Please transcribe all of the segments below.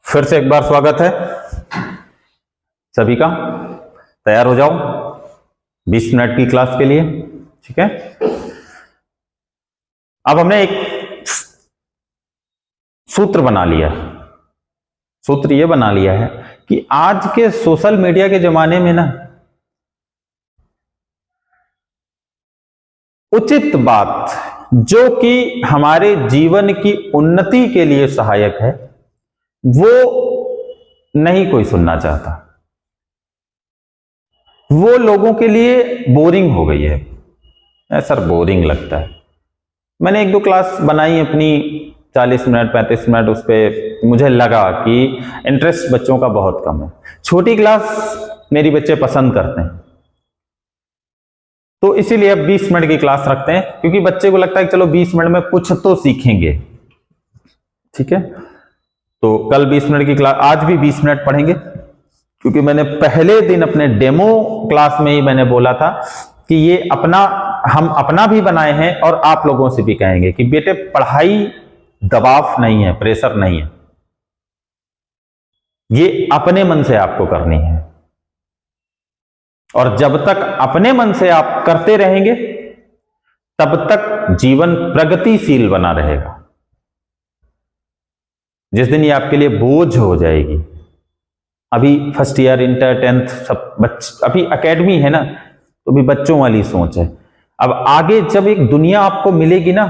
फिर से एक बार स्वागत है सभी का। तैयार हो जाओ 20 मिनट की क्लास के लिए, ठीक है। अब हमने एक सूत्र बना लिया है। सूत्र ये बना लिया है कि आज के सोशल मीडिया के जमाने में ना उचित बात जो कि हमारे जीवन की उन्नति के लिए सहायक है वो नहीं कोई सुनना चाहता। वो लोगों के लिए बोरिंग हो गई है। सर बोरिंग लगता है। मैंने एक दो क्लास बनाई अपनी 40 मिनट 35 मिनट, उस पर मुझे लगा कि इंटरेस्ट बच्चों का बहुत कम है। छोटी क्लास मेरी बच्चे पसंद करते हैं, तो इसीलिए अब 20 मिनट की क्लास रखते हैं, क्योंकि बच्चे को लगता है कि चलो 20 मिनट में कुछ तो सीखेंगे, ठीक है। तो कल 20 मिनट की क्लास, आज भी 20 मिनट पढ़ेंगे, क्योंकि मैंने पहले दिन अपने डेमो क्लास में ही मैंने बोला था कि ये हम अपना भी बनाए हैं और आप लोगों से भी कहेंगे कि बेटे पढ़ाई दबाव नहीं है, प्रेशर नहीं है, ये अपने मन से आपको करनी है। और जब तक अपने मन से आप करते रहेंगे तब तक जीवन प्रगतिशील बना रहेगा। जिस दिन ये आपके लिए बोझ हो जाएगी, अभी फर्स्ट ईयर इंटर 10th सब अभी एकेडमी है ना, तो भी बच्चों वाली सोच है। अब आगे जब एक दुनिया आपको मिलेगी ना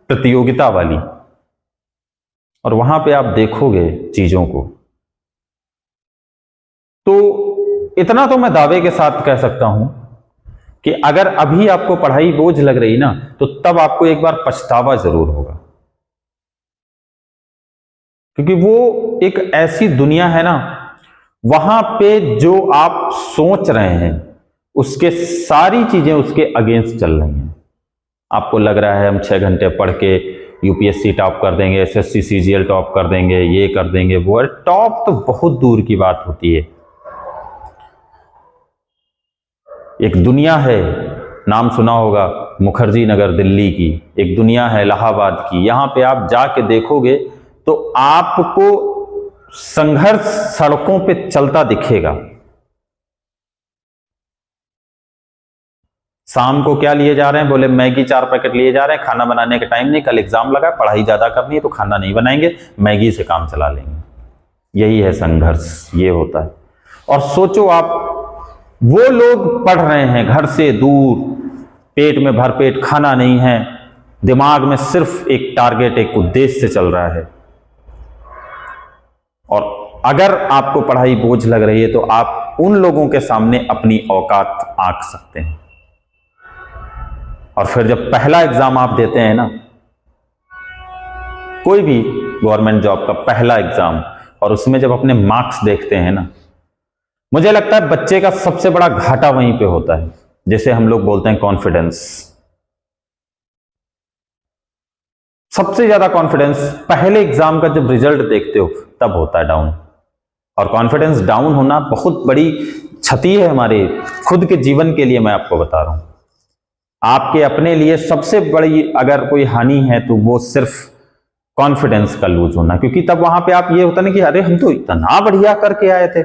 प्रतियोगिता वाली, और वहां पे आप देखोगे चीजों को, तो इतना तो मैं दावे के साथ कह सकता हूं कि अगर अभी आपको पढ़ाई बोझ लग रही ना, तो तब आपको एक बार पछतावा जरूर होगा। क्योंकि वो एक ऐसी दुनिया है ना, वहां पे जो आप सोच रहे हैं उसके सारी चीजें उसके अगेंस्ट चल रही हैं। आपको लग रहा है हम 6 घंटे पढ़ के यूपीएससी टॉप कर देंगे, एसएससी सीजीएल टॉप कर देंगे, ये कर देंगे वो। टॉप तो बहुत दूर की बात होती है। एक दुनिया है, नाम सुना होगा, मुखर्जी नगर दिल्ली की। एक दुनिया है इलाहाबाद की। यहां पे आप जाके देखोगे तो आपको संघर्ष सड़कों पे चलता दिखेगा। शाम को क्या लिए जा रहे हैं? बोले मैगी 4 पैकेट लिए जा रहे हैं, खाना बनाने का टाइम नहीं, कल एग्जाम लगा, पढ़ाई ज्यादा करनी है तो खाना नहीं बनाएंगे, मैगी से काम चला लेंगे। यही है संघर्ष, ये होता है। और सोचो आप, वो लोग पढ़ रहे हैं घर से दूर, पेट में भरपेट खाना नहीं है, दिमाग में सिर्फ एक टारगेट, एक उद्देश्य चल रहा है। और अगर आपको पढ़ाई बोझ लग रही है तो आप उन लोगों के सामने अपनी औकात आंक सकते हैं। और फिर जब पहला एग्जाम आप देते हैं ना, कोई भी गवर्नमेंट जॉब का पहला एग्जाम, और उसमें जब अपने मार्क्स देखते हैं ना, मुझे लगता है बच्चे का सबसे बड़ा घाटा वहीं पे होता है, जैसे हम लोग बोलते हैं कॉन्फिडेंस। सबसे ज्यादा कॉन्फिडेंस पहले एग्जाम का जब रिजल्ट देखते हो तब होता है डाउन। और कॉन्फिडेंस डाउन होना बहुत बड़ी क्षति है हमारे खुद के जीवन के लिए। मैं आपको बता रहा हूं, आपके अपने लिए सबसे बड़ी अगर कोई हानि है तो वो सिर्फ कॉन्फिडेंस का लूज होना। क्योंकि तब वहां पे आप ये होता ना कि अरे हम तो इतना बढ़िया करके आए थे।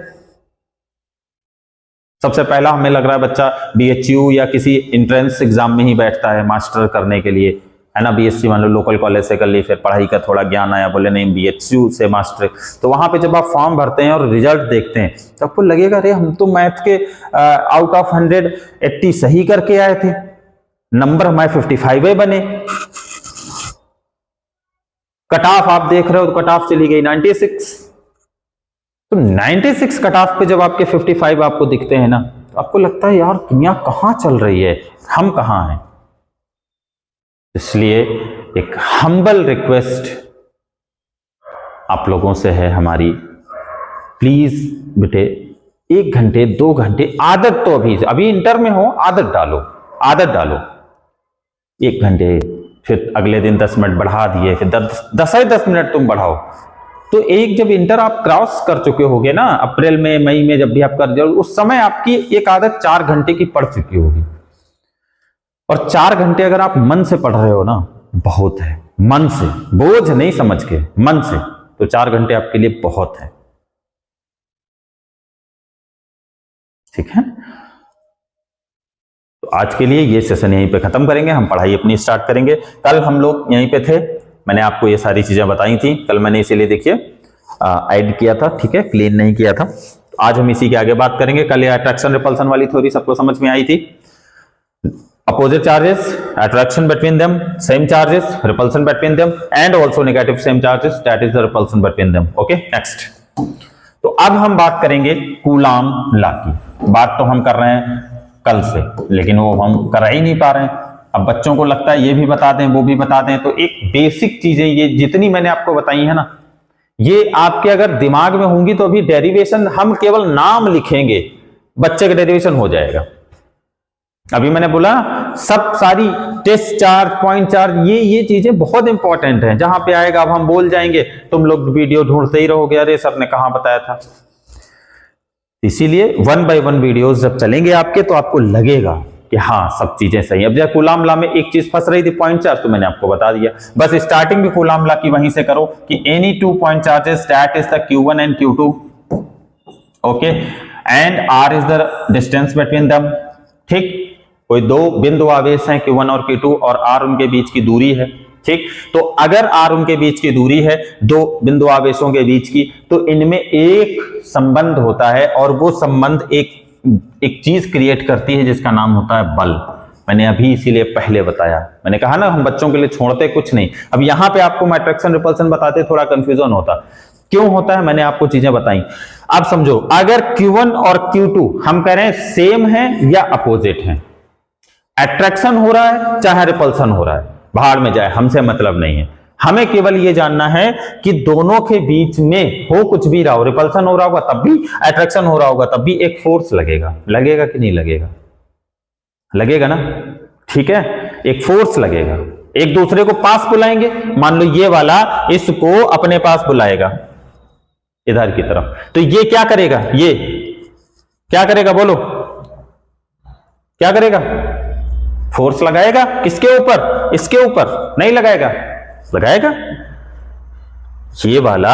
सबसे पहला हमें लग रहा है बच्चा बीएचयू या किसी एंट्रेंस एग्जाम में ही बैठता है मास्टर करने के लिए, है ना। बीएससी मान लो लोकल कॉलेज से कर ली, फिर पढ़ाई का थोड़ा ज्ञान आया, बोले नहीं बीएचयू से मास्टर। तो वहां पे जब आप फॉर्म भरते हैं और रिजल्ट देखते हैं तो आपको लगेगा अरे हम तो मैथ के आउट ऑफ 100 80 सही करके आए थे, नंबर हमारे 55 बने। कट ऑफ आप देख रहे हो तो कट ऑफ चली गई 96। तो 96 कट ऑफ पे जब आपके 55 आपको दिखते हैं ना, तो आपको लगता है यार दुनिया कहां चल रही है, हम कहां हैं। इसलिए एक हम्बल रिक्वेस्ट आप लोगों से है हमारी, प्लीज बेटे 1 घंटे 2 घंटे आदत तो अभी इंटर में हो, आदत डालो 1 घंटे, फिर अगले दिन 10 मिनट बढ़ा दिए, फिर 10 मिनट तुम बढ़ाओ। तो एक जब इंटर आप क्रॉस कर चुके होगे ना, अप्रैल में मई में जब भी आप कर जाओ, उस समय आपकी एक आदत 4 घंटे की पड़ चुकी होगी। और 4 घंटे अगर आप मन से पढ़ रहे हो ना, बहुत है। मन से, बोझ नहीं समझ के, मन से, तो 4 घंटे आपके लिए बहुत है। ठीक है, तो आज के लिए ये सेशन यहीं पे खत्म करेंगे, हम पढ़ाई अपनी स्टार्ट करेंगे। कल हम लोग यहीं पे थे, मैंने आपको ये सारी चीजें बताई थी कल, मैंने इसीलिए देखिए ऐड किया था, ठीक है, क्लीन नहीं किया था। आज हम इसी के आगे बात करेंगे। कल ये अट्रैक्शन रिपल्सन वाली थ्योरी सबको समझ में आई थी। Opposite charges, attraction between them, same charges, repulsion between them, and also negative same charges, that is the repulsion between them. Okay, next. तो अब हम बात करेंगे कूलाम लॉ की। बात तो हम कर रहे हैं कल से, लेकिन वो हम कर ही नहीं पा रहे हैं। अब बच्चों को लगता है ये भी बता दें वो भी बता दें, तो एक बेसिक चीजें ये जितनी मैंने आपको बताई है ना, ये आपके अगर दिमाग में होंगी तो अभी डेरिवेशन हम केवल नाम लिखेंगे, बच्चे का डेरिवेशन हो जाएगा। अभी मैंने बोला सब सारी टेस्ट चार्ज, पॉइंट चार्ज, ये चीजें बहुत इंपॉर्टेंट हैं। जहां पे आएगा अब हम बोल जाएंगे, तुम लोग वीडियो ढूंढते ही रहोगे, अरे सर ने कहां बताया था। इसीलिए 1 बाय 1 वीडियोस जब चलेंगे आपके, तो आपको लगेगा कि हाँ सब चीजें सही। अब जब कूलाम लॉ में एक चीज फंस रही थी, पॉइंट चार्ज, तो मैंने आपको बता दिया। बस स्टार्टिंग भी कूलाम लॉ की वहीं से करो कि any 2 point charges that is the Q1 and Q2, okay, and R is the distance between them. ठीक, कोई दो बिंदु आवेश हैं Q1 और Q2 और R उनके बीच की दूरी है। ठीक, तो अगर R उनके बीच की दूरी है दो बिंदु आवेशों के बीच की, तो इनमें एक संबंध होता है, और वो संबंध एक चीज क्रिएट करती है जिसका नाम होता है बल। मैंने अभी इसीलिए पहले बताया, मैंने कहा ना हम बच्चों के लिए छोड़ते कुछ नहीं। अब यहां पे आपको मैं अट्रैक्शन रिपल्सन बताते थोड़ा कंफ्यूजन होता, क्यों होता है, मैंने आपको चीजें बताई। अब समझो, अगर Q1 और Q2 हम कह रहे हैं सेम है या अपोजिट है, अट्रैक्शन हो रहा है चाहे रिपल्सन हो रहा है, बाहर में जाए, हमसे मतलब नहीं है। हमें केवल ये जानना है कि दोनों के बीच में हो कुछ भी रहा हो, रिपल्सन हो रहा होगा तब भी, अट्रैक्शन हो रहा होगा तब भी एक फोर्स लगेगा। लगेगा कि नहीं लगेगा? लगेगा ना, ठीक है, एक फोर्स लगेगा। एक दूसरे को पास बुलाएंगे, मान लो ये वाला इसको अपने पास बुलाएगा इधर की तरफ, तो ये क्या करेगा, ये क्या करेगा, बोलो क्या करेगा? फोर्स लगाएगा। किसके ऊपर? इसके ऊपर नहीं लगाएगा? लगाएगा। ये वाला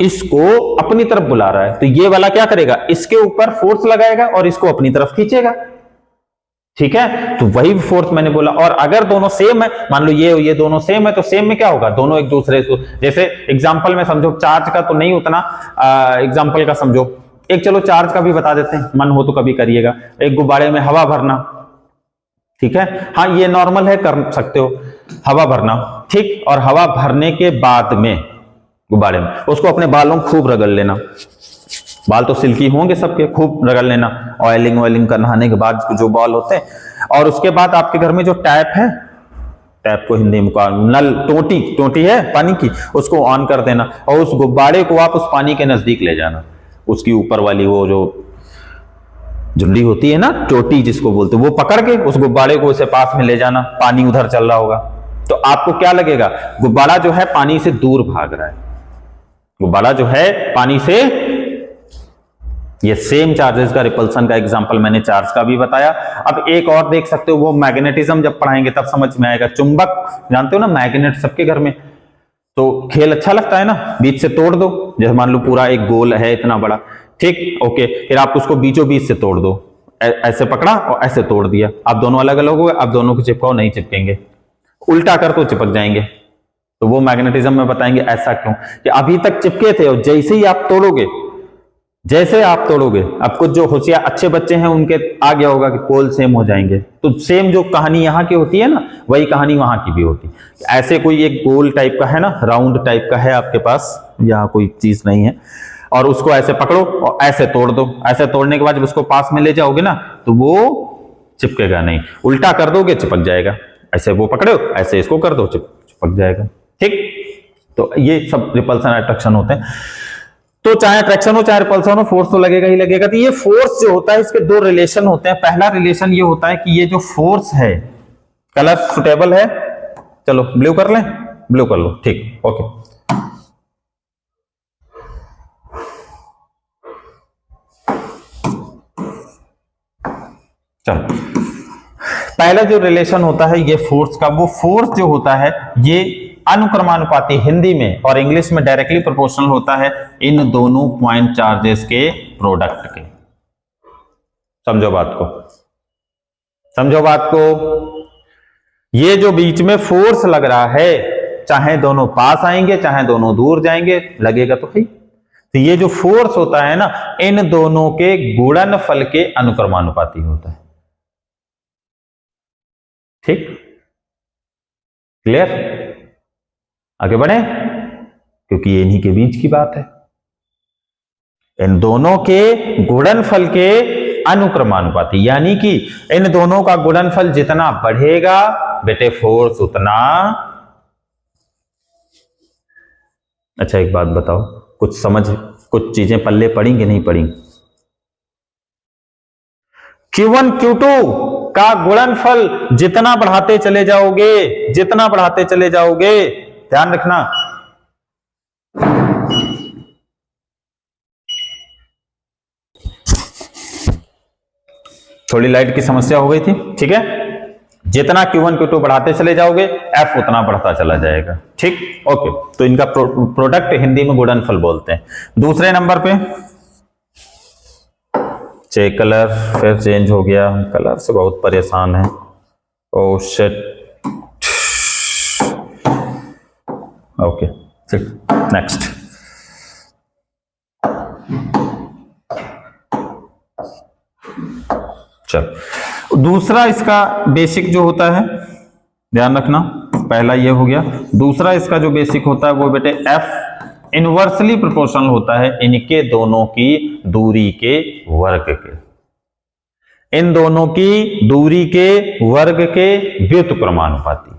इसको अपनी तरफ बुला रहा है, तो ये वाला क्या करेगा, इसके ऊपर फोर्स लगाएगा और इसको अपनी तरफ खींचेगा। ठीक है, तो वही फोर्स मैंने बोला। और अगर दोनों सेम है, मान लो ये दोनों सेम है, तो सेम में क्या होगा, दोनों एक दूसरे को, जैसे एग्जांपल में समझो, चार्ज का तो नहीं उतना एग्जांपल का समझो, एक चलो चार्ज का भी बता देते हैं, मन हो तो कभी करिएगा। एक गुब्बारे में हवा भरना, ठीक है, हाँ ये नॉर्मल है, कर सकते हो हवा भरना, ठीक। और हवा भरने के बाद में गुब्बारे में उसको अपने बालों खूब रगड़ लेना, बाल तो सिल्की होंगे सबके, खूब रगड़ लेना, ऑयलिंग कर नहाने के बाद जो बाल होते हैं। और उसके बाद आपके घर में जो टैप है, टैप को हिंदी में नल, टोटी है पानी की, उसको ऑन कर देना और उस गुब्बारे को आप उस पानी के नजदीक ले जाना। उसकी ऊपर वाली वो जो झुंडी होती है ना, टोटी जिसको बोलते हैं, वो पकड़ के उस गुब्बारे को उसे पास में ले जाना, पानी उधर चल रहा होगा तो आपको क्या लगेगा, गुब्बारा जो है पानी से दूर भाग रहा है, गुब्बारा जो है पानी से। ये सेम चार्जेस का रिपल्सन का एग्जांपल मैंने चार्ज का भी बताया। अब एक और देख सकते हो, वो मैग्नेटिज्म जब पढ़ाएंगे तब समझ में आएगा। चुंबक जानते हो ना, मैग्नेट सबके घर में, तो खेल अच्छा लगता है ना, बीच से तोड़ दो, जैसे मान लो पूरा एक गोल है इतना बड़ा, ठीक, ओके, फिर आप उसको बीचों बीच से तोड़ दो, ऐसे पकड़ा और ऐसे तोड़ दिया, अब दोनों अलग अलग हो गए, अब दोनों को चिपकाओ, नहीं चिपकेंगे, उल्टा कर तो चिपक जाएंगे। तो वो मैग्नेटिज्म में बताएंगे ऐसा क्यों, कि अभी तक चिपके थे और जैसे ही आप तोड़ोगे, जैसे आप तोड़ोगे, अब कुछ जो होशियार अच्छे बच्चे हैं उनके आ गया होगा कि पोल सेम हो जाएंगे, तो सेम जो कहानी यहाँ की होती है ना, वही कहानी वहां की भी होती है। ऐसे कोई एक गोल टाइप का है ना, राउंड टाइप का है आपके पास, यहाँ कोई चीज नहीं है, और उसको ऐसे पकड़ो और ऐसे तोड़ दो। ऐसे तोड़ने के बाद जब उसको पास में ले जाओगे ना, तो वो चिपकेगा नहीं, उल्टा कर दोगे चिपक जाएगा। ऐसे वो पकड़ो, ऐसे इसको कर दो, चिपक जाएगा, ठीक। तो ये सब रिपल्सन अट्रैक्शन होते हैं। तो चाहे अट्रैक्शन हो चाहे रिपल्सन हो, फोर्स तो लगेगा ही लगेगा। तो ये फोर्स जो होता है, इसके दो रिलेशन होते हैं। पहला रिलेशन ये होता है कि ये जो फोर्स है, कलर सुटेबल है, चलो ब्लू कर लें, ब्लू कर लो, ठीक, ओके। चलो, पहला जो रिलेशन होता है ये फोर्स का, वो फोर्स जो होता है ये अनुक्रमानुपाती, हिंदी में और इंग्लिश में डायरेक्टली प्रोपोर्शनल होता है इन दोनों पॉइंट चार्जेस के प्रोडक्ट के। समझो बात को, समझो बात को। ये जो बीच में फोर्स लग रहा है, चाहे दोनों पास आएंगे चाहे दोनों दूर जाएंगे, लगेगा तो सही। तो ये जो फोर्स होता है ना, इन दोनों के गुणनफल के अनुक्रमानुपाती होता है। ठीक, क्लियर? आगे बढ़े, क्योंकि ये इन्हीं के बीच की बात है। इन दोनों के गुणनफल के अनुक्रमानुपाती, यानी कि इन दोनों का गुणनफल जितना बढ़ेगा बेटे फोर्स उतना। अच्छा एक बात बताओ, कुछ चीजें पल्ले पड़ी कि नहीं पड़ी? Q1 Q2 का गुणनफल जितना बढ़ाते चले जाओगे, जितना बढ़ाते चले जाओगे, ध्यान रखना, थोड़ी लाइट की समस्या हो गई थी, ठीक है। जितना Q1 Q2 बढ़ाते चले जाओगे F उतना बढ़ता चला जाएगा। ठीक, ओके। तो इनका प्रोडक्ट हिंदी में गुणनफल बोलते हैं। दूसरे नंबर पे चेक, कलर फिर चेंज हो गया, कलर से बहुत परेशान है। ओह शिट, ओके ठीक, नेक्स्ट। चलो, दूसरा इसका बेसिक जो होता है, ध्यान रखना, पहला ये हो गया। दूसरा इसका जो बेसिक होता है वो बेटे F इनवर्सली प्रोपोर्शनल होता है इनके दोनों की दूरी के वर्ग के, इन दोनों की दूरी के वर्ग के व्युत्क्रमानुपाती।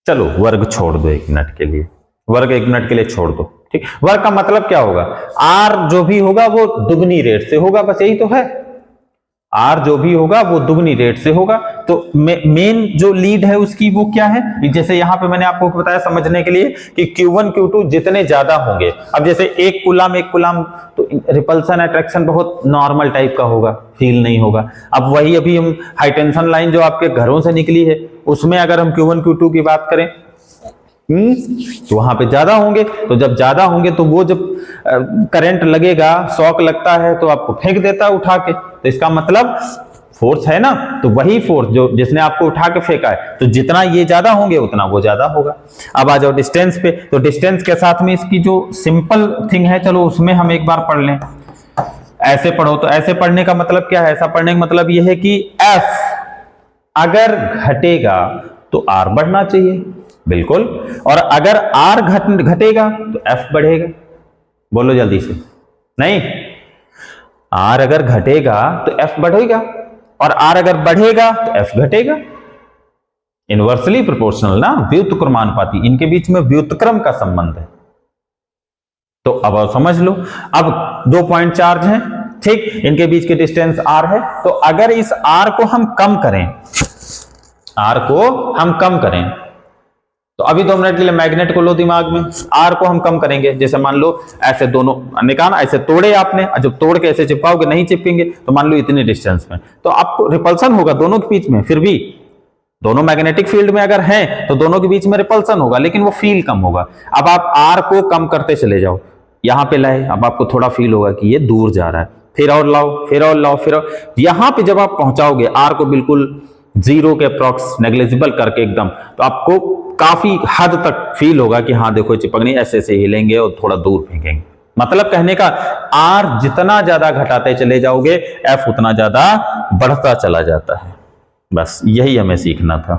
चलो वर्ग छोड़ दो एक मिनट के लिए, वर्ग एक मिनट के लिए छोड़ दो। ठीक, वर्ग का मतलब क्या होगा? R जो भी होगा वो दुगनी रेट से होगा, बस यही तो है। R जो भी होगा वो दुगनी रेट से होगा। तो मेन जो लीड है उसकी वो क्या है? जैसे यहां पे मैंने आपको बताया समझने के लिए कि Q1 Q2 जितने ज्यादा होंगे, अब जैसे एक कूलम तो रिपल्सन अट्रैक्शन बहुत नॉर्मल टाइप का होगा, फील नहीं होगा। अब वही अभी हम हाई टेंशन लाइन जो आपके घरों से निकली है उसमें अगर हम Q1 Q2 की बात करें तो वहां पे ज्यादा होंगे। तो जब ज्यादा होंगे तो वो जब करंट लगेगा, शॉक लगता है तो आपको फेंक देता है उठा के। तो इसका मतलब फोर्स है ना, तो वही फोर्स जो जिसने आपको उठा के फेंका है, तो जितना ये ज्यादा होंगे उतना वो ज्यादा होगा। अब आ जाओ डिस्टेंस पे, तो डिस्टेंस के साथ में इसकी जो सिंपल थिंग है, चलो उसमें हम एक बार पढ़ लें। ऐसे पढ़ो, तो ऐसे पढ़ने का मतलब क्या है? ऐसा पढ़ने का मतलब यह है कि F अगर घटेगा तो R बढ़ना चाहिए, बिल्कुल। और अगर R घटेगा तो F बढ़ेगा। बोलो जल्दी से, नहीं, R अगर घटेगा तो F बढ़ेगा और R अगर बढ़ेगा तो F घटेगा। इनवर्सली प्रोपोर्शनल ना, व्युत्क्रमानुपाती, इनके बीच में व्युत्क्रम का संबंध है। तो अब समझ लो, अब 2 पॉइंट चार्ज हैं, ठीक, इनके बीच की डिस्टेंस R है। तो अगर इस R को हम कम करें, R को हम कम करें, तो अभी 2 मिनट के लिए मैग्नेट को लो दिमाग में, R को हम कम करेंगे। जैसे मान लो ऐसे दोनों निकाला, ऐसे तोड़े आपने, जब तोड़ के ऐसे चिपकाओगे नहीं चिपकेंगे, तो मान लो इतनी डिस्टेंस में, तो आपको रिपल्सन होगा दोनों के बीच में। फिर भी दोनों मैग्नेटिक फील्ड में अगर हैं तो दोनों के बीच में रिपल्सन होगा, लेकिन वो फील कम होगा। अब आप R को कम करते चले जाओ, यहां पे लाए, अब आपको थोड़ा फील होगा कि ये दूर जा रहा है, फिर और लाओ, फिर और लाओ, फिर और, यहां पे जब आप पहुंचाओगे R को बिल्कुल 0 के अप्रॉक्स नेग्लिजिबल करके एकदम, तो आपको काफी हद तक फील होगा कि हाँ देखो चिपकनी, ऐसे ऐसे हिलेंगे और थोड़ा दूर फेंकेंगे। मतलब कहने का, R जितना ज्यादा घटाते चले जाओगे F उतना ज्यादा बढ़ता चला जाता है। बस यही हमें सीखना था।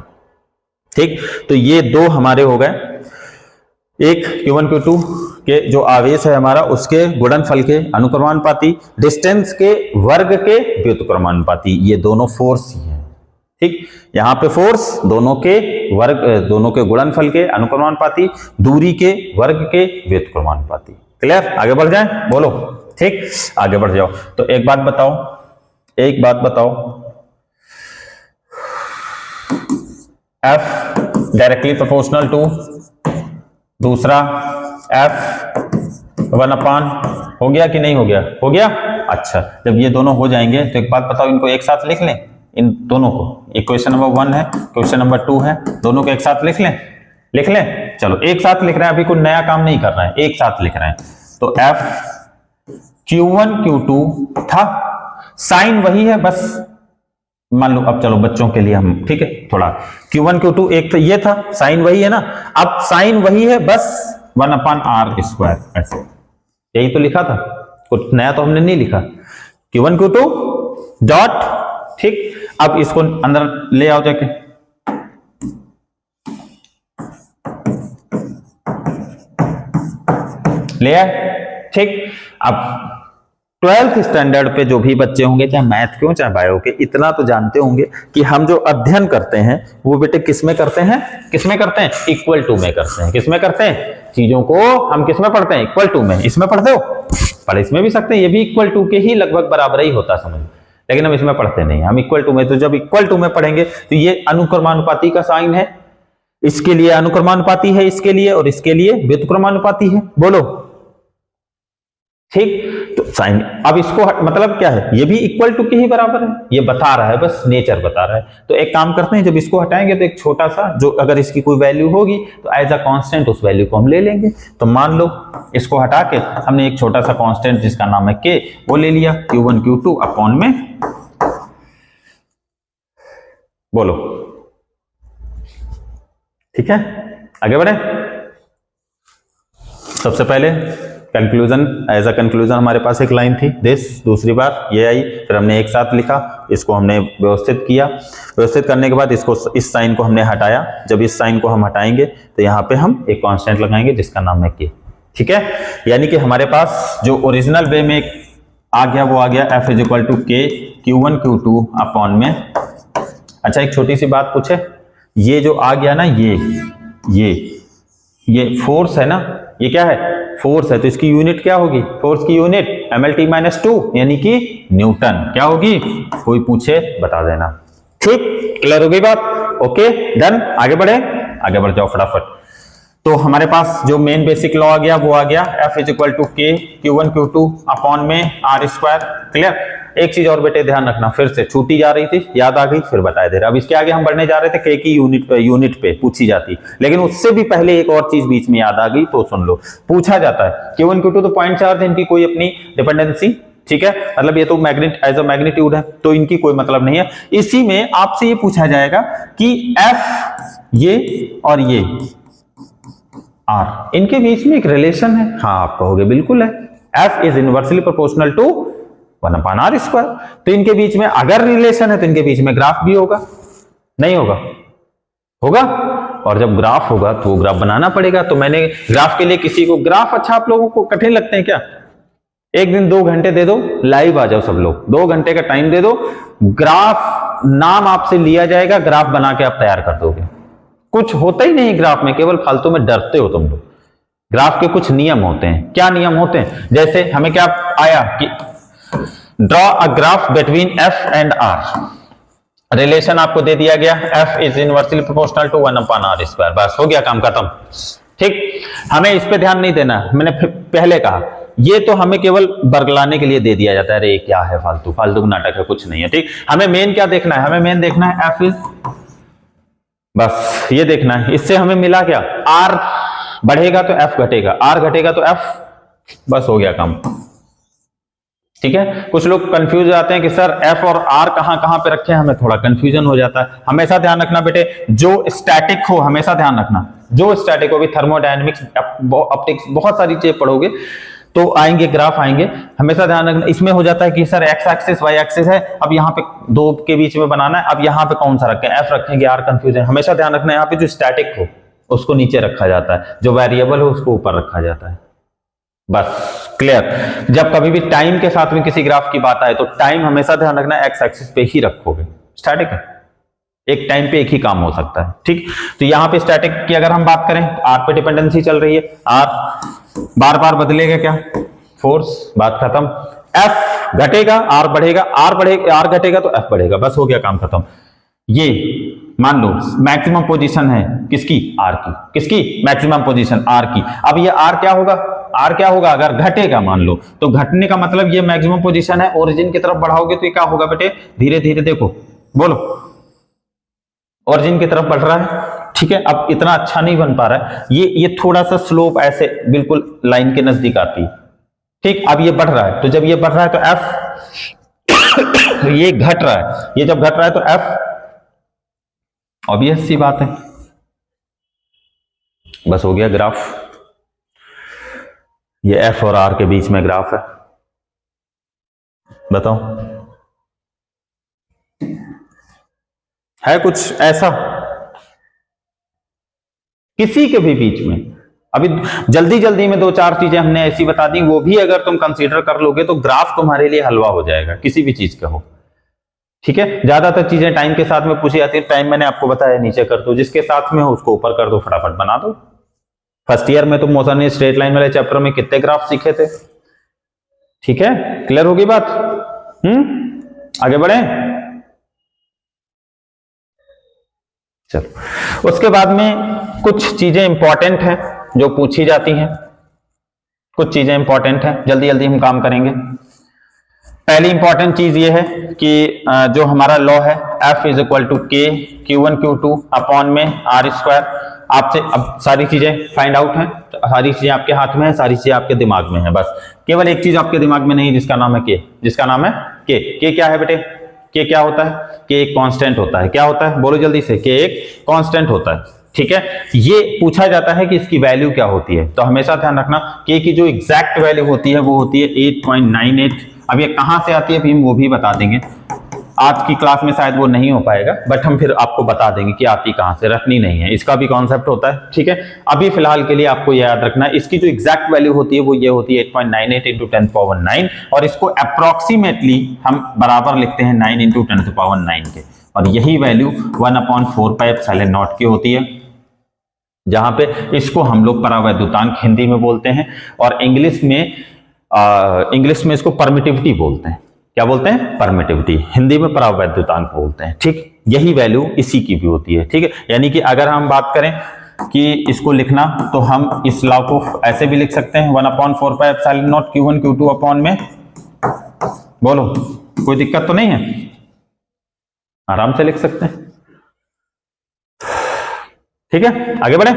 ठीक, तो ये 2 हमारे हो गए, एक Q1 Q2 के जो आवेश है हमारा उसके गुणनफल के अनुक्रमानुपाती, डिस्टेंस के वर्ग के व्युत्क्रमानुपाती, ये दोनों फोर्स ही है। ठीक, यहां पे फोर्स दोनों के वर्ग, दोनों के गुणनफल के अनुक्रमानुपाती, दूरी के वर्ग के व्युत्क्रमानुपाती। क्लियर? आगे बढ़ जाएं, बोलो। ठीक, आगे बढ़ जाओ। तो एक बात बताओ, F डायरेक्टली प्रोपोर्शनल टू, दूसरा F 1/, हो गया कि नहीं हो गया? हो गया। अच्छा, जब ये दोनों हो जाएंगे तो एक बात बताओ, इनको एक साथ लिख लें, इन दोनों को। एक क्वेश्चन नंबर 1 है, क्वेश्चन नंबर 2 है, दोनों को एक साथ लिख लें। चलो एक साथ लिख रहे हैं, अभी कोई नया काम नहीं कर रहे हैं, एक साथ लिख रहे हैं। तो F Q1 Q2 था, साइन वही है, बस मान लो अब चलो बच्चों के लिए हम, ठीक है, थोड़ा Q1 Q2 एक तो ये था, साइन वही है ना, अब साइन वही है बस 1/r², ऐसे यही तो लिखा था, कुछ नया तो हमने नहीं लिखा। Q1 Q2 डॉट, ठीक, अब इसको अंदर ले आओ जाके, ले आए, ठीक। अब 12th स्टैंडर्ड पे जो भी बच्चे होंगे, चाहे मैथ क्यों चाहे बायो के, इतना तो जानते होंगे कि हम जो अध्ययन करते हैं वो बेटे किसमें करते हैं, किसमें करते हैं, इक्वल टू में करते हैं। किसमें करते हैं, चीजों को हम किसमें पढ़ते हैं, इक्वल टू में। इसमें पढ़ते हो, पर इसमें भी सकते हैं, ये भी इक्वल टू के ही लगभग बराबर ही होता समझ, लेकिन हम इसमें पढ़ते नहीं, हम इक्वल टू में। तो जब इक्वल टू में पढ़ेंगे तो ये अनुक्रमानुपाती का साइन है, इसके लिए अनुक्रमानुपाती है, इसके लिए, और इसके लिए व्युत्क्रमानुपाती है, बोलो, ठीक। तो साइन, अब इसको मतलब क्या है, ये भी इक्वल टू के ही बराबर है, ये बता रहा है, बस नेचर बता रहा है। तो एक काम करते हैं, जब इसको हटाएंगे तो एक छोटा सा, जो अगर इसकी कोई वैल्यू होगी तो एज अ कांस्टेंट उस वैल्यू को हम ले लेंगे। तो मान लो इसको हटा के हमने एक छोटा सा कांस्टेंट जिसका नाम है k, वो ले लिया, Q1 Q2 अपॉन में, बोलो, ठीक है, आगे बढ़े। सबसे पहले कंक्लूजन, एज अ कंक्लूजन हमारे पास एक लाइन थी दिस, दूसरी बार ये आई, फिर हमने एक साथ लिखा, इसको हमने व्यवस्थित किया, व्यवस्थित करने के बाद इसको, इस साइन को हमने हटाया। जब इस साइन को हम हटाएंगे तो यहाँ पे हम एक कांस्टेंट लगाएंगे जिसका नाम है k, ठीक है। यानी कि हमारे पास जो ओरिजिनल वे में आ गया वो आ गया f is equal to k Q1 Q2 upon में। अच्छा एक छोटी सी बात पूछे, ये जो आ गया ना, ये फोर्स है ना, ये क्या है, फोर्स है, तो इसकी यूनिट क्या होगी, फोर्स की यूनिट mlt-2 यानी कि न्यूटन। क्या होगी, कोई पूछे बता देना, ठीक, क्लियर हो गई बात, ओके डन। आगे बढ़े, आगे बढ़ जाओ फटाफट। तो हमारे पास जो मेन बेसिक लॉ आ गया वो आ गया f is equal to k Q1 Q2 upon में r², क्लियर। एक चीज और बेटे ध्यान रखना, फिर से छूटी जा रही थी, याद आ गई, फिर बताया दे रहा। अब इसके आगे हम बढ़ने जा रहे थे, k की यूनिट पे पूछी जाती, लेकिन उससे भी पहले एक और चीज बीच में याद आ गई, तो सुन लो, पूछा जाता है Q1 Q2 तो पॉइंट चार्ज है, इनकी कोई अपनी डिपेंडेंसी, ठीक है, मतलब ये तो एज अ मैग्नीट्यूड है, तो इनकी कोई मतलब नहीं है। इसी में आपसे ये पूछा जाएगा कि f ये और ये r, इनके बीच में एक रिलेशन है। हाँ आप कहोगे बिल्कुल है, f is inversely proportional to 1/r²। तो इनके बीच में अगर रिलेशन है तो इनके बीच में ग्राफ भी होगा, नहीं होगा, होगा। और जब ग्राफ होगा तो वो ग्राफ बनाना पड़ेगा। तो मैंने ग्राफ के लिए किसी को, ग्राफ अच्छा आप लोगों को कठिन लगते हैं क्या, एक दिन 2 घंटे दे दो, लाइव आ जाओ सब लोग, 2 घंटे का टाइम दे दो, ग्राफ नाम आपसे लिया जाएगा, ग्राफ बना के आप तैयार कर दोगे। कुछ होता ही नहीं ग्राफ में, केवल फालतू में डरते हो तुम लोग। ग्राफ के कुछ नियम होते हैं। क्या नियम होते हैं, जैसे हमें क्या आया कि draw a graph between f and r, relation आपको दे दिया गया, f is inversely proportional to 1/r², बस हो गया काम खत्म, ठीक। हमें इस पे ध्यान नहीं देना, मैंने पहले कहा, ये तो हमें केवल बरगलाने के लिए दे दिया जाता है, अरे क्या है फालतू फालतू नाटक है, कुछ नहीं है, ठीक। हमें मेन क्या देखना है, हमें मेन देखना है f इज, बस ये देखना है। इससे हमें मिला क्या, r बढ़ेगा तो f घटेगा, r घटेगा तो f, बस हो गया काम, ठीक है। कुछ लोग कंफ्यूज जाते हैं कि सर f और r कहां कहां पे रखे हैं, हमें थोड़ा कंफ्यूजन हो जाता है। हमेशा ध्यान रखना बेटे, जो स्टैटिक हो, हमेशा ध्यान रखना, जो स्टैटिक हो, भी थर्मोडायनेमिक्स, ऑप्टिक्स, बहुत सारी चीजें पढ़ोगे तो आएंगे, ग्राफ आएंगे, हमेशा ध्यान रखना। इसमें हो जाता है कि sir x axis y axis है, अब यहाँ पे 2 के बीच में बनाना है, अब यहाँ पे कौन सा रखें, f रखेंगे, r कंफ्यूजन। हमेशा ध्यान रखना, यहाँ पे जो स्टैटिक हो उसको नीचे रखा जाता है, जो वेरिएबल हो उसको ऊपर रखा जाता है, बस क्लियर। जब कभी भी टाइम के साथ में किसी ग्राफ की बात आए तो टाइम हमेशा ध्यान रखना एक्स एक्सिस पे ही रखोगे, स्टैटिक है, एक टाइम पे एक ही काम हो सकता है, ठीक। तो यहां पे स्टैटिक की अगर हम बात करें, आर पे डिपेंडेंसी चल रही है, आर बार बार बदलेगा क्या, फोर्स, बात खत्म। एफ घटेगा, आर बढ़ेगा, आर बढ़ेगा, आर घटेगा तो एफ बढ़ेगा, बस हो गया काम खत्म। ये मान लो मैक्सिमम पोजीशन है किसकी, आर की, किसकी मैक्सिमम पोजीशन, आर की। अब ये आर क्या होगा, आर क्या होगा, अगर घटेगा मान लो, तो घटने का मतलब ये मैक्सिमम पोजीशन है, ओरिजिन की तरफ बढ़ाओगे तो ये क्या होगा बेटे, धीरे धीरे देखो, बोलो, ओरिजिन की तरफ बढ़ रहा है, ठीक है। अब इतना अच्छा नहीं बन पा रहा है, ये थोड़ा सा स्लोप ऐसे बिल्कुल लाइन के नजदीक आती है, ठीक। अब ये बढ़ रहा है, तो जब ये बढ़ रहा है तो एफ तो ये घट रहा है, ये जब घट रहा है तो एफ, ऑब्वियस सी बात है, बस हो गया ग्राफ। ये एफ और आर के बीच में ग्राफ है, बताओ है कुछ ऐसा किसी के भी बीच में? अभी जल्दी जल्दी में दो चार चीजें हमने ऐसी बता दी, वो भी अगर तुम कंसीडर कर लोगे तो ग्राफ तुम्हारे लिए हलवा हो जाएगा, किसी भी चीज का हो। ठीक है, ज्यादातर चीजें टाइम के साथ में पूछी जाती है, टाइम मैंने आपको बताया नीचे कर दो, जिसके साथ में हो उसको ऊपर कर दो, फटाफट बना दो। फर्स्ट ईयर में तुम मोशन इन स्ट्रेट लाइन वाले चैप्टर में कितने ग्राफ सीखे थे? ठीक है, क्लियर होगी बात? आगे बढ़े, चलो। उसके बाद में कुछ चीजें इंपॉर्टेंट हैं जो पूछी जाती हैं, कुछ चीजें इंपॉर्टेंट हैं, जल्दी जल्दी हम काम करेंगे। पहली इंपॉर्टेंट चीज ये है कि जो हमारा लॉ है F इज इक्वल टू के Q1 Q2 अपॉन में R स्क्वायर। आपसे अब सारी चीजें फाइंड आउट हैं, सारी चीजें आपके हाथ में है, सारी चीजें आपके दिमाग में है, बस केवल एक चीज आपके दिमाग में नहीं, जिसका नाम है के, जिसका नाम है के। के क्या है बेटे? के क्या होता है? के एक कांस्टेंट होता है। क्या होता है? बोलो जल्दी से। के एक कांस्टेंट होता है। ठीक है, ये पूछा जाता है कि इसकी वैल्यू क्या होती है, तो हमेशा ध्यान रखना के की जो एग्जैक्ट वैल्यू होती है वो होती है 8.98। अब ये कहां से आती है अभी हम वो भी बता देंगे, आज की क्लास में शायद वो नहीं हो पाएगा, बट हम फिर आपको बता देंगे कि आती कहां से, रखनी नहीं है, इसका भी कॉन्सेप्ट होता है। ठीक है, अभी फिलहाल के लिए आपको याद रखना है इसकी जो एग्जैक्ट वैल्यू होती है वो ये होती है 8.98 इंटू 10 पावर 9, और इसको अप्रोक्सीमेटली हम बराबर लिखते हैं 9 इंटू 10 पावर 9 के, और यही वैल्यू 1/4 पाई एप्सिलॉन नॉट की होती है, जहां पे इसको हम लोग परावैद्युतांक हिंदी में बोलते हैं, और इंग्लिश में इसको परमिटिविटी बोलते हैं। क्या बोलते हैं? परमिटिविटी। हिंदी में परावैद्युतांक बोलते हैं। ठीक, यही वैल्यू इसी की भी होती है। ठीक है, यानी कि अगर हम बात करें कि इसको लिखना, तो हम इस लॉ को ऐसे भी लिख सकते हैं 1/4 pi epsilon not Q1 Q2 upon में, बोलो कोई दिक्कत तो नहीं है, आराम से लिख सकते हैं। ठीक है, आगे बढ़े।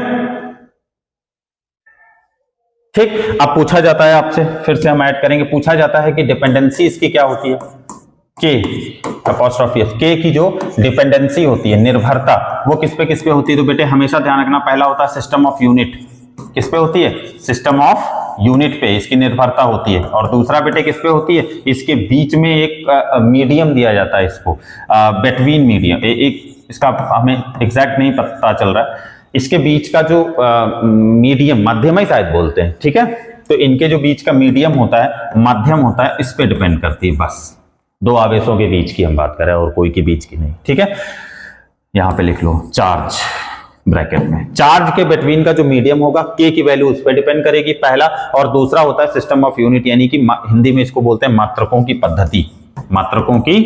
ठीक, अब पूछा जाता है आपसे, फिर से हम ऐड करेंगे, पूछा जाता है कि डिपेंडेंसी इसकी क्या होती है? के अपॉस्ट्रोफी एस, के की जो डिपेंडेंसी होती है, निर्भरता, वो किस पे होती है? तो बेटे हमेशा ध्यान रखना, पहला होता है सिस्टम ऑफ यूनिट। किस पे होती है? सिस्टम ऑफ यूनिट पे इसकी निर्भरता होती है। और दूसरा बेटे किस पे होती है? इसके बीच में एक मीडियम दिया जाता है, इसको बिटवीन मीडियम, एक इसका हमें एग्जैक्ट नहीं पता चल रहा है, इसके बीच का जो मीडियम, माध्यम ही शायद बोलते हैं। ठीक है, तो इनके जो बीच का मीडियम होता है, माध्यम होता है, इस पे डिपेंड करती है, बस दो आवेशों के बीच की हम बात करें और कोई के बीच की नहीं। ठीक है, यहां पे लिख लो चार्ज ब्रैकेट में, चार्ज के बिटवीन का जो मीडियम होगा, के की वैल्यू उस पर डिपेंड करेगी, पहला। और दूसरा होता है सिस्टम ऑफ यूनिट, यानी कि हिंदी में इसको बोलते हैं मात्रकों की पद्धति, मात्रकों की।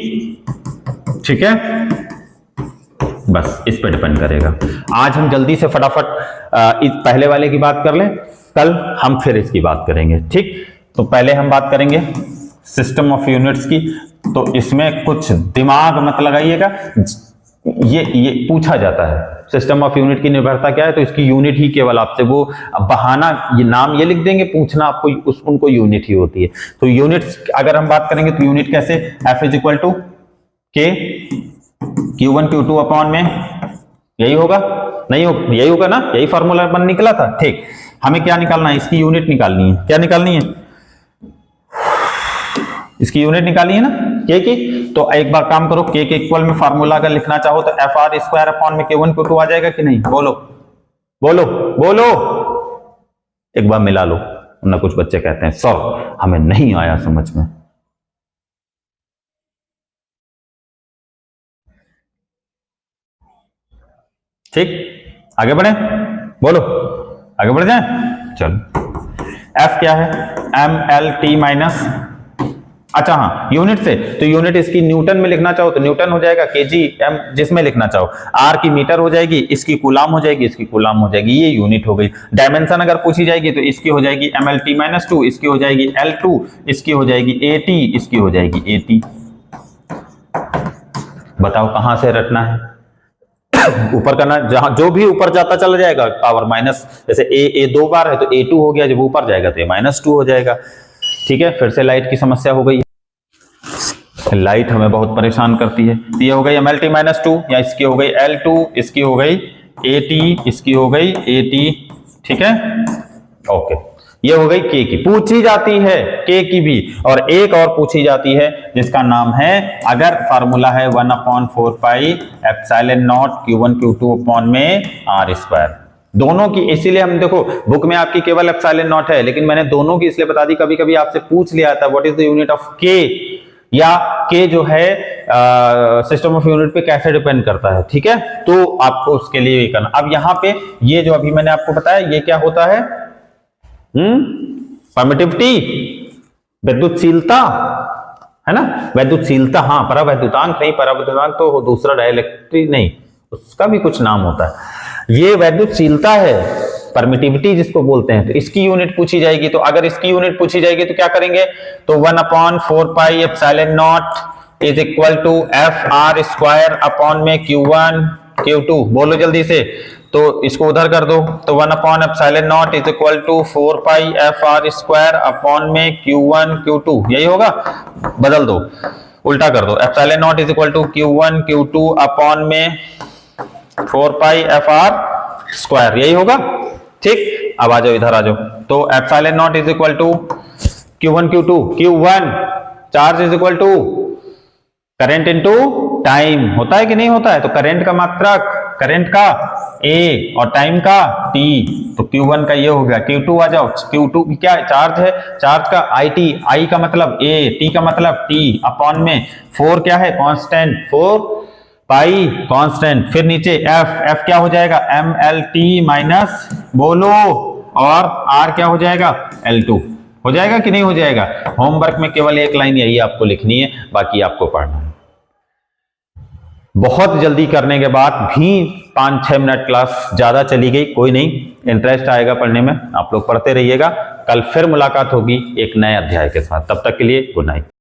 ठीक है, बस इस पे डिपेंड करेगा। आज हम जल्दी से फटाफट इस पहले वाले की बात कर लें, कल हम फिर इसकी बात करेंगे। ठीक, तो पहले हम बात करेंगे सिस्टम ऑफ यूनिट्स की, तो इसमें कुछ दिमाग मत लगाइएगा, ये पूछा जाता है सिस्टम ऑफ यूनिट की निर्भरता क्या है, तो इसकी यूनिट ही केवल आपसे, वो बहाना ये नाम ये लिख देंगे, पूछना आपको उनको यूनिट ही होती है। तो यूनिट्स अगर हम बात करेंगे तो यूनिट कैसे? F इज इक्वल टू के Q1 Q2 अपॉन में, यही होगा नहीं हो, यही होगा ना, यही फॉर्मूला बन निकला था। ठीक, हमें क्या निकालना है? इसकी यूनिट निकालनी है। क्या निकालनी है? इसकी यूनिट निकाली है ना के की, तो एक बार काम करो, के के इक्वल में फार्मूला अगर लिखना चाहो तो एफ आर स्क्वायर अपॉन में Q1 Q2 आ जाएगा कि नहीं? बोलो बोलो बोलो, एक बार मिला लो, वरना कुछ बच्चे कहते हैं सर हमें नहीं आया समझ में। ठीक, आगे बढ़े, बोलो आगे बढ़ जाए, चलो। एफ क्या है? MLT माइनस, अच्छा हाँ यूनिट से, तो यूनिट इसकी न्यूटन में लिखना चाहो तो न्यूटन हो जाएगा, केजी एम जिसमें लिखना चाहो, आर की मीटर हो जाएगी, इसकी कूलाम हो जाएगी, इसकी कूलाम हो जाएगी, ये यूनिट हो गई। डायमेंशन अगर पूछी जाएगी तो इसकी हो जाएगी MLT माइनस 2, इसकी हो जाएगी L2, इसकी हो जाएगी AT, इसकी हो जाएगी AT। बताओ कहां से रटना है? ऊपर करना, जहां जो भी ऊपर जाता चला जाएगा पावर माइनस, जैसे ए 2 बार है तो A2 हो गया, जब ऊपर जाएगा तो A-2 हो जाएगा। ठीक है, फिर से लाइट की समस्या हो गई। लाइट हमें बहुत परेशान करती है। तो ये हो गई mlt-2 या इसकी हो गई L2, इसकी हो गई AT, इसकी हो गई AT, ठीक है। ओके, ये हो गई K की, पूछी जाती है K की भी, और एक और पूछी जाती है जिसका नाम है, अगर फार्मूला है 1/4 pi epsilon not Q1 Q2 upon में R²। दोनों की, इसीलिए हम देखो बुक में आपकी केवल एप्सिलॉन नॉट है, लेकिन मैंने दोनों की इसलिए बता दी, कभी कभी आपसे पूछ लिया था what is the unit of K, या K जो है सिस्टम ऑफ यूनिट पे कैसे डिपेंड करता है, ठीक है। तो आपको उसके लिए ये करना। अब यहां पे ये जो अभी मैंने आपको बताया, ये क्या होता है, परमिटिविटी, विद्युतशीलता, है ना, विद्युतशीलता, हाँ, परावैद्युतांक नहीं, परावैद्युतांक तो दूसरा डाइलेक्ट्रिक नहीं, उसका भी कुछ नाम होता है। ये वैद्युतशीलता है, परमिटिविटी जिसको बोलते हैं। तो इसकी यूनिट पूछी जाएगी, तो अगर इसकी यूनिट पूछी जाएगी तो क्या करेंगे, तो 1/4 pi epsilon naught is equal to FR² upon में Q1 Q2, बोलो जल्दी से, तो इसको उधर कर दो, तो 1/एप्सिलॉन naught is equal to 4 pi FR² upon में Q1 Q2, यही होगा, बदल दो, उल्टा कर दो, epsilon naught is equal to Q1 Q2 upon में 4 पाई FR², यही होगा, ठीक। अब आ जाओ, इधर आ जाओ, तो epsilon naught is equal to Q1 Q2, Q1 charge is equal to current into time, होता है कि नहीं होता है, तो करंट का मात्रक, करंट का A और टाइम का T, तो Q1 का ये हो गया। Q2 आ जाओ, Q2 क्या चार्ज है, चार्ज का IT, I का मतलब A, T का मतलब T अपॉन में 4 क्या है, कांस्टेंट, 4 पाई कांस्टेंट, फिर नीचे F क्या हो जाएगा, MLT माइनस, बोलो, और R क्या हो जाएगा, L2, हो जाएगा कि नहीं हो जाएगा। होमवर्क में केवल एक लाइन यही आपको लिखनी है, बाकी आपको पढ़ना है। बहुत जल्दी करने के बाद भी 5-6 मिनट क्लास ज्यादा चली गई, कोई नहीं, इंटरेस्ट आएगा पढ़ने में, आप लोग पढ़ते रहिएगा। कल फिर मुलाकात होगी एक नए अध्याय के साथ, तब तक के लिए गुड नाइट।